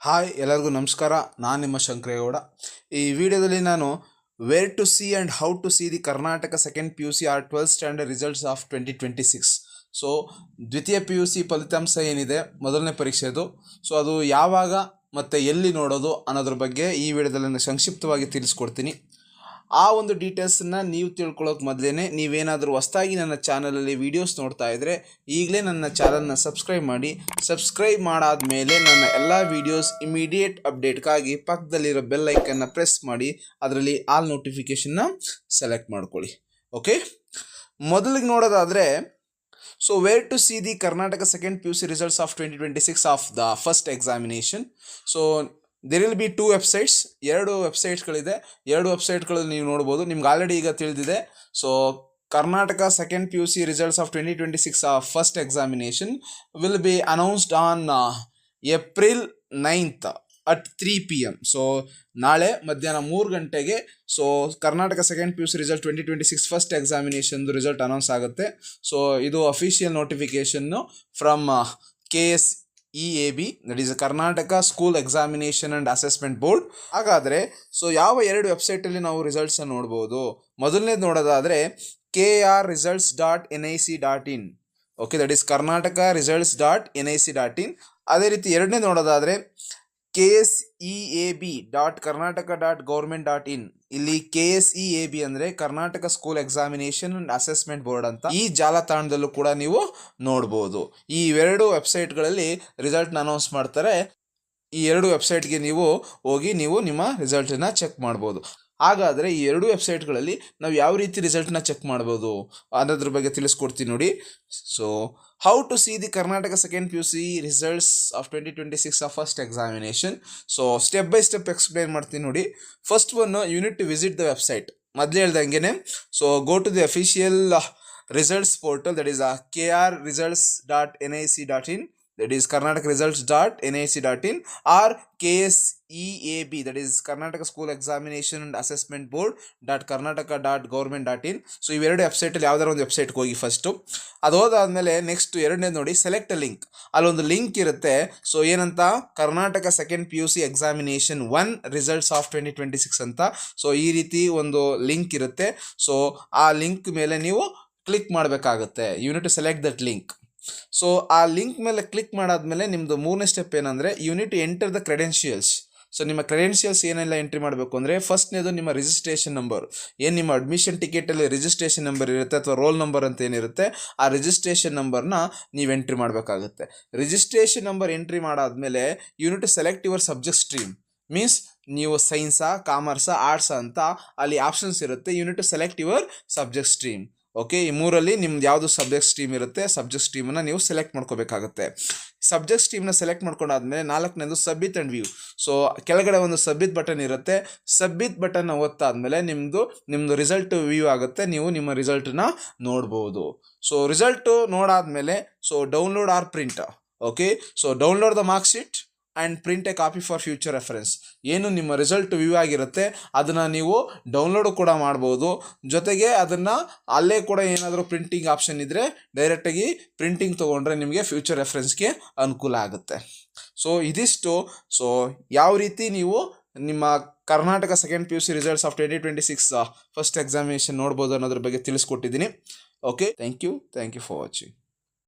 Hi ಎಲ್ಲರಿಗೂ ನಮಸ್ಕಾರ. ನಾನು ನಿಮ್ಮ ಶಂಕರೇಗೌಡ. ಈ ವಿಡಿಯೋದಲ್ಲಿ ನಾನು where to see and how to see the Karnataka second P U C or 12th standard results of 2026. So ದ್ವಿತೀಯ ಪಿ ಯು ಸಿ ಫಲಿತಾಂಶ ಏನಿದೆ ಮೊದಲನೇ ಪರೀಕ್ಷೆದು, ಸೊ ಅದು ಯಾವಾಗ ಮತ್ತು ಎಲ್ಲಿ ನೋಡೋದು ಅನ್ನೋದ್ರ ಬಗ್ಗೆ ಈ ವಿಡಿಯೋದಲ್ಲಿ ನಾನು ಸಂಕ್ಷಿಪ್ತವಾಗಿ ತಿಳಿಸ್ಕೊಡ್ತೀನಿ. ಆ ಒಂದು ಡೀಟೇಲ್ಸನ್ನು ನೀವು ತಿಳ್ಕೊಳ್ಳೋಕೆ ಮೊದಲೇ ನೀವೇನಾದರೂ ಹೊಸದಾಗಿ ನನ್ನ ಚಾನಲಲ್ಲಿ ವೀಡಿಯೋಸ್ ನೋಡ್ತಾ ಇದ್ದರೆ ಈಗಲೇ ನನ್ನ ಚಾನಲ್ನ ಸಬ್ಸ್ಕ್ರೈಬ್ ಮಾಡಿ. ಸಬ್ಸ್ಕ್ರೈಬ್ ಮಾಡಾದ ಮೇಲೆ ನನ್ನ ಎಲ್ಲ ವೀಡಿಯೋಸ್ ಇಮಿಡಿಯೇಟ್ ಅಪ್ಡೇಟ್ಗಾಗಿ ಪಕ್ಕದಲ್ಲಿರೋ ಬೆಲ್ ಐಕನ್ನ ಪ್ರೆಸ್ ಮಾಡಿ ಅದರಲ್ಲಿ ಆಲ್ ನೋಟಿಫಿಕೇಷನ್ನ ಸೆಲೆಕ್ಟ್ ಮಾಡ್ಕೊಳ್ಳಿ. ಓಕೆ, ಮೊದಲಿಗೆ ನೋಡೋದಾದರೆ, so where to see the Karnataka second P U C results of 2026 of the first examination. So there will be 2 websites, 2 ವೆಬ್ಸೈಟ್ಗಳಿದೆ. 2 ವೆಬ್ಸೈಟ್ಗಳಲ್ಲಿ ನೀವು ನೋಡ್ಬೋದು. ನಿಮ್ಗೆ ಆಲ್ರೆಡಿ ಈಗ ತಿಳಿದಿದೆ. So Karnataka second P U C results of 2026 of first examination will be announced on April 9th at 3 PM. So ನಾಳೆ ಮಧ್ಯಾಹ್ನ 3 ಗಂಟೆಗೆ so Karnataka second P U C result 2026 first ಎಕ್ಸಾಮಿನೇಷನ್ದು ರಿಸಲ್ಟ್ ಅನೌನ್ಸ್ ಆಗುತ್ತೆ. ಸೊ ಇದು ಅಫಿಷಿಯಲ್ ನೋಟಿಫಿಕೇಷನ್ನು from KSEAB, that is Karnataka school examination and assessment board. ಹಾಗಾದರೆ so ಯಾವ 2 ವೆಬ್ಸೈಟಲ್ಲಿ ನಾವು ರಿಸಲ್ಟ್ಸನ್ನು ನೋಡ್ಬೋದು? ಮೊದಲನೇದು ನೋಡೋದಾದರೆ KRResults.nic.in. Okay, that is Karnataka results.nic.in. ಅದೇ ರೀತಿ ಎರಡನೇ ನೋಡೋದಾದರೆ KSEAB.karnataka.government.in. ಇಲ್ಲಿ KSEAB ಅಂದರೆ Karnataka school examination and assessment board ಅಂತ ಈ ಜಾಲತಾಣದಲ್ಲೂ ಕೂಡ ನೀವು ನೋಡ್ಬೋದು. ಈ 2 ವೆಬ್ಸೈಟ್ಗಳಲ್ಲಿ ರಿಸಲ್ಟ್ನ ಅನೌನ್ಸ್ ಮಾಡ್ತಾರೆ. ಈ 2 ವೆಬ್ಸೈಟ್ಗೆ ನೀವು ಹೋಗಿ ನೀವು ನಿಮ್ಮ ರಿಸಲ್ಟನ್ನು ಚೆಕ್ ಮಾಡ್ಬೋದು. ಹಾಗಾದರೆ ಈ 2 ವೆಬ್ಸೈಟ್ಗಳಲ್ಲಿ ನಾವು ಯಾವ ರೀತಿ ರಿಸಲ್ಟ್ನ ಚೆಕ್ ಮಾಡ್ಬೋದು ಅನ್ನೋದ್ರ ಬಗ್ಗೆ ತಿಳಿಸ್ಕೊಡ್ತೀನಿ ನೋಡಿ. So how to see the Karnataka second P U C results of 2026 of first examination. So step by step explain ಮಾಡ್ತೀನಿ ನೋಡಿ. First one, you need to visit the website. ಮೊದಲೇ ಹೇಳ್ದಂಗೆ so go to the official results portal, that is KRResults.nic.in, that is karnatakaresults.nic.in, or KSEAB, that is Karnataka School Examination and Assessment Board .karnataka.government.in. So ಇವೆರಡು ವೆಬ್ಸೈಟಲ್ಲಿ ಯಾವ್ದಾರು ಒಂದು ವೆಬ್ಸೈಟ್ಗೆ ಹೋಗಿ first. ಅದು ಹೋದಾದ್ಮೇಲೆ next ಎರಡನೇದು ನೋಡಿ, ಸೆಲೆಕ್ಟ್ ಅ ಲಿಂಕ್. ಅಲ್ಲೊಂದು ಲಿಂಕ್ ಇರುತ್ತೆ. ಸೊ ಏನಂತ, Karnataka second P U C examination 1 results of 2026 ಅಂತ. ಸೊ ಈ ರೀತಿ ಒಂದು ಲಿಂಕ್ ಇರುತ್ತೆ. ಸೊ ಆ ಲಿಂಕ್ ಮೇಲೆ ನೀವು ಕ್ಲಿಕ್ ಮಾಡಬೇಕಾಗುತ್ತೆ. You need to select that link. So ಆ ಲಿಂಕ್ ಮೇಲೆ ಕ್ಲಿಕ್ ಮಾಡಾದ್ಮೇಲೆ ನಿಮ್ಮದು 3ನೇ ಸ್ಟೆಪ್ ಏನಂದರೆ, you need to enter the credentials. So ನಿಮ್ಮ ಕ್ರೆಡೆನ್ಷಿಯಲ್ಸ್ ಏನೆಲ್ಲ ಎಂಟ್ರಿ ಮಾಡಬೇಕು ಅಂದರೆ, ಫಸ್ಟ್ನೇದು ನಿಮ್ಮ ರಿಜಿಸ್ಟ್ರೇಷನ್ ನಂಬರ್. ಏನು ನಿಮ್ಮ ಅಡ್ಮಿಷನ್ ಟಿಕೆಟಲ್ಲಿ ರಿಜಿಸ್ಟ್ರೇಷನ್ ನಂಬರ್ ಇರುತ್ತೆ ಅಥವಾ ರೋಲ್ ನಂಬರ್ ಅಂತ ಏನಿರುತ್ತೆ, ಆ ರಿಜಿಸ್ಟ್ರೇಷನ್ ನಂಬರ್ನ ನೀವು ಎಂಟ್ರಿ ಮಾಡಬೇಕಾಗುತ್ತೆ. ರಿಜಿಸ್ಟ್ರೇಷನ್ ನಂಬರ್ ಎಂಟ್ರಿ ಮಾಡಾದ್ಮೇಲೆ you need to select your subject stream. Means ನೀವು ಸೈನ್ಸಾ, ಕಾಮರ್ಸಾ, ಆರ್ಟ್ಸಾ ಅಂತ ಅಲ್ಲಿ ಆಪ್ಷನ್ಸ್ ಇರುತ್ತೆ. You need to select your subject stream. Okay, ಈ 3ರಲ್ಲಿ ನಿಮ್ದು ಯಾವುದು ಸಬ್ಜೆಕ್ಟ್ ಸ್ಟ್ರೀಮ್ ಇರುತ್ತೆ, ಸಬ್ಜೆಕ್ಟ್ ಸ್ಟ್ರೀಮನ್ನು ನೀವು ಸೆಲೆಕ್ಟ್ ಮಾಡ್ಕೋಬೇಕಾಗುತ್ತೆ. ಸಬ್ಜೆಕ್ಟ್ ಸ್ಟ್ರೀಮ್ನ ಸೆಲೆಕ್ಟ್ ಮಾಡ್ಕೊಂಡಾದ್ಮೇಲೆ 4ನೇದು ಸಬ್ಮಿಟ್ ಆ್ಯಂಡ್ ವ್ಯೂ. ಸೊ ಕೆಳಗಡೆ ಒಂದು ಸಬ್ಮಿಟ್ ಬಟನ್ ಇರುತ್ತೆ. ಸಬ್ಮಿಟ್ ಬಟನ್ನ ಒತ್ತಾದ್ಮೇಲೆ ನಿಮ್ಮದು ರಿಸಲ್ಟ್ ವ್ಯೂ ಆಗುತ್ತೆ. ನೀವು ನಿಮ್ಮ ರಿಸಲ್ಟನ್ನ ನೋಡ್ಬೋದು. ಸೊ ರಿಸಲ್ಟು ನೋಡಾದ್ಮೇಲೆ so download or print. Okay, so download the mark sheet and print a copy for future reference. ಏನು ನಿಮ್ಮ ರಿಸಲ್ಟ್ ವ್ಯೂ ಆಗಿರುತ್ತೆ ಅದನ್ನು ನೀವು ಡೌನ್ಲೋಡು ಕೂಡ ಮಾಡ್ಬೋದು. ಜೊತೆಗೆ ಅದನ್ನು ಅಲ್ಲೇ ಕೂಡ ಏನಾದರೂ ಪ್ರಿಂಟಿಂಗ್ ಆಪ್ಷನ್ ಇದ್ದರೆ ಡೈರೆಕ್ಟಾಗಿ ಪ್ರಿಂಟಿಂಗ್ ತೊಗೊಂಡ್ರೆ ನಿಮಗೆ ಫ್ಯೂಚರ್ ರೆಫರೆನ್ಸ್ಗೆ ಅನುಕೂಲ ಆಗುತ್ತೆ. ಸೊ ಇದಿಷ್ಟು. ಸೊ ಯಾವ ರೀತಿ ನೀವು ನಿಮ್ಮ Karnataka second P U C results of 2026 first examination ನೋಡ್ಬೋದು ಅನ್ನೋದ್ರ ಬಗ್ಗೆ ತಿಳಿಸ್ಕೊಟ್ಟಿದ್ದೀನಿ. Okay, thank you for watching.